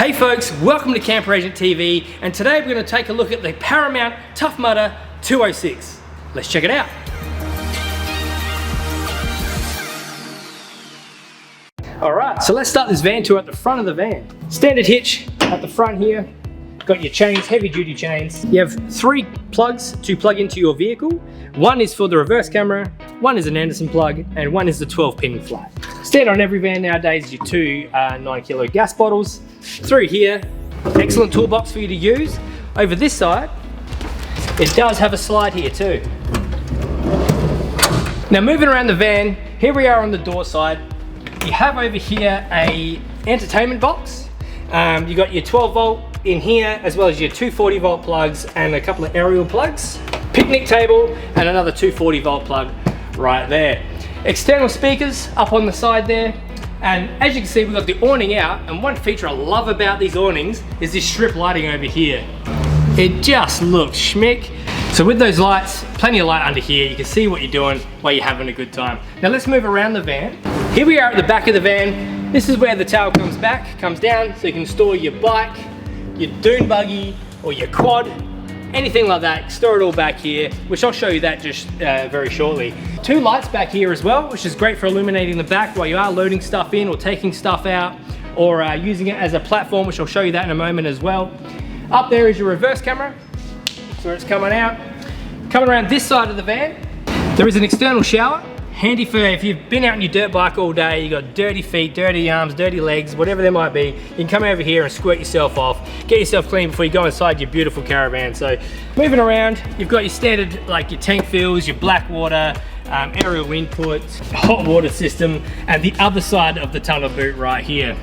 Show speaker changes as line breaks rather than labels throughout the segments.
Hey folks, welcome to Camperagent TV, and today we're going to take a look at the Paramount Tuff Mudda 206. Let's check it out. Alright, so let's start this van tour at the front of the van. Standard hitch at the front here. Got your chains, heavy duty chains. You have 3 plugs to plug into your vehicle. One is for the reverse camera, one is an Anderson plug, and one is the 12-pin flat. Standard on every van nowadays is your 2 9-kilo gas bottles. Through here, excellent toolbox for you to use. Over this side, it does have a slide here too. Now moving around the van, here we are on the door side. You have over here a entertainment box. You got your 12 volt in here, as well as your 240 volt plugs and a couple of aerial plugs. Picnic table and another 240 volt plug right there. External speakers up on the side there. And as you can see, we've got the awning out, and one feature I love about these awnings is this strip lighting over here. It just looks schmick. So with those lights, plenty of light under here, you can see what you're doing while you're having a good time. Now let's move around the van. Here we are at the back of the van. This is where the tail comes back, comes down, so you can store your bike, your dune buggy, or your quad, anything like that. Store it all back here, which I'll show you that just very shortly. 2 lights back here as well, which is great for illuminating the back while you are loading stuff in or taking stuff out, or using it as a platform, which I'll show you that in a moment as well. Up there is your reverse camera, so it's coming out. Coming around this side of the van, there is an external shower. Handy for if you've been out on your dirt bike all day, you got dirty feet, dirty arms, dirty legs, whatever there might be, you can come over here and squirt yourself off, get yourself clean before you go inside your beautiful Caravan. So moving around, you've got your standard, like your tank fills, your black water, aerial input, hot water system, and the other side of the tunnel boot right here.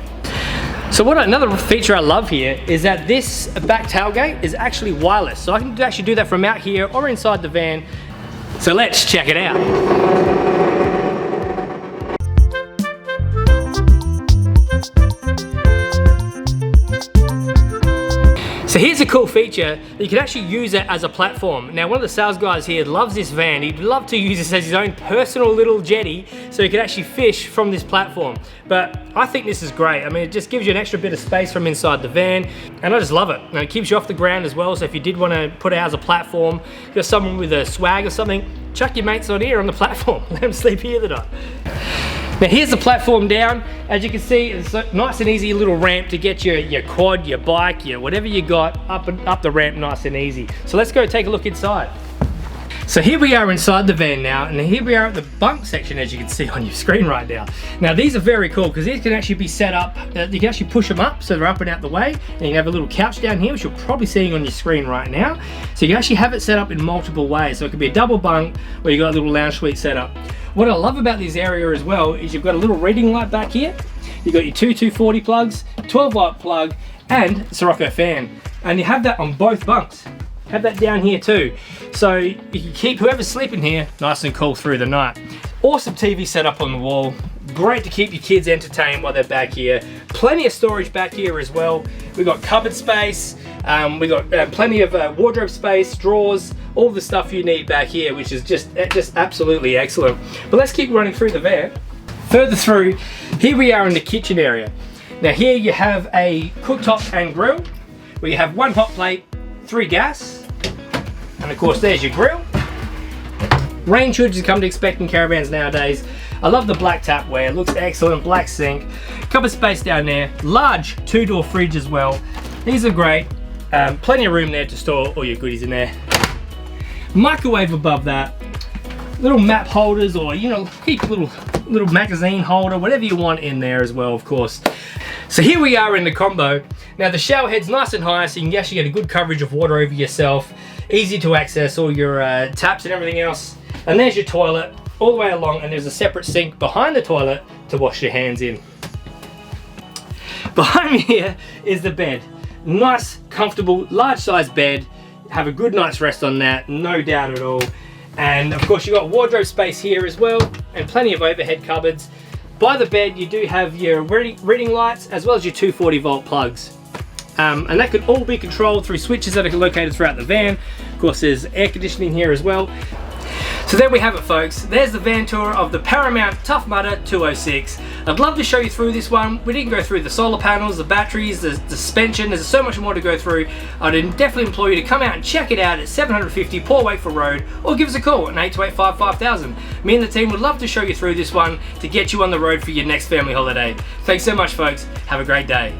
So another feature I love here is that this back tailgate is actually wireless. So I can actually do that from out here or inside the van. So let's check it out. So here's a cool feature, you can actually use it as a platform. Now one of the sales guys here loves this van. He'd love to use this as his own personal little jetty so he could actually fish from this platform. But I think this is great. I mean, it just gives you an extra bit of space from inside the van, and I just love it. And it keeps you off the ground as well, so if you did want to put it as a platform, you've got someone with a swag or something, chuck your mates on here on the platform, let them sleep here the night. Now here's the platform down. As you can see, it's a nice and easy little ramp to get your quad, your bike, your whatever you got up the ramp nice and easy. So let's go take a look inside. So here we are inside the van now, and here we are at the bunk section, as you can see on your screen right now. Now these are very cool because these can actually be set up, you can actually push them up so they're up and out the way, and you can have a little couch down here, which you're probably seeing on your screen right now. So you can actually have it set up in multiple ways. So it could be a double bunk, or you got a little lounge suite set up. What I love about this area as well is you've got a little reading light back here. You've got your 2 240 plugs, 12 volt plug, and Sirocco fan. And you have that on both bunks. Have that down here too. So you can keep whoever's sleeping here nice and cool through the night. Awesome TV setup on the wall. Great to keep your kids entertained while they're back here. Plenty of storage back here as well. We've got cupboard space. We've got plenty of wardrobe space, drawers, all the stuff you need back here, which is just absolutely excellent. But let's keep running through the van. Further through, here we are in the kitchen area. Now here you have a cooktop and grill, where you have 1 hot plate, 3 gas, and of course there's your grill. Range hoods you come to expect in Caravans nowadays. I love the black tapware, it looks excellent, black sink. Cupboard space down there, large 2-door fridge as well. These are great, plenty of room there to store all your goodies in there. Microwave above that, little map holders, or keep a little magazine holder, whatever you want in there as well, of course. So here we are in the combo. Now the shower head's nice and high, so you can actually get a good coverage of water over yourself. Easy to access all your taps and everything else. And there's your toilet all the way along, and there's a separate sink behind the toilet to wash your hands in. Behind me here is the bed. Nice, comfortable, large size bed. Have a good night's rest on that, no doubt at all. And of course you've got wardrobe space here as well, and plenty of overhead cupboards. By the bed you do have your reading lights as well as your 240 volt plugs. And that could all be controlled through switches that are located throughout the van. Of course there's air conditioning here as well. So there we have it, folks. There's the van tour of the Paramount Tuff Mudda 206. I'd love to show you through this one. We didn't go through the solar panels, the batteries, the suspension. There's so much more to go through. I'd definitely implore you to come out and check it out at 750 Poor Wakeful Road, or give us a call at 8285 5000. Me and the team would love to show you through this one to get you on the road for your next family holiday. Thanks so much, folks. Have a great day.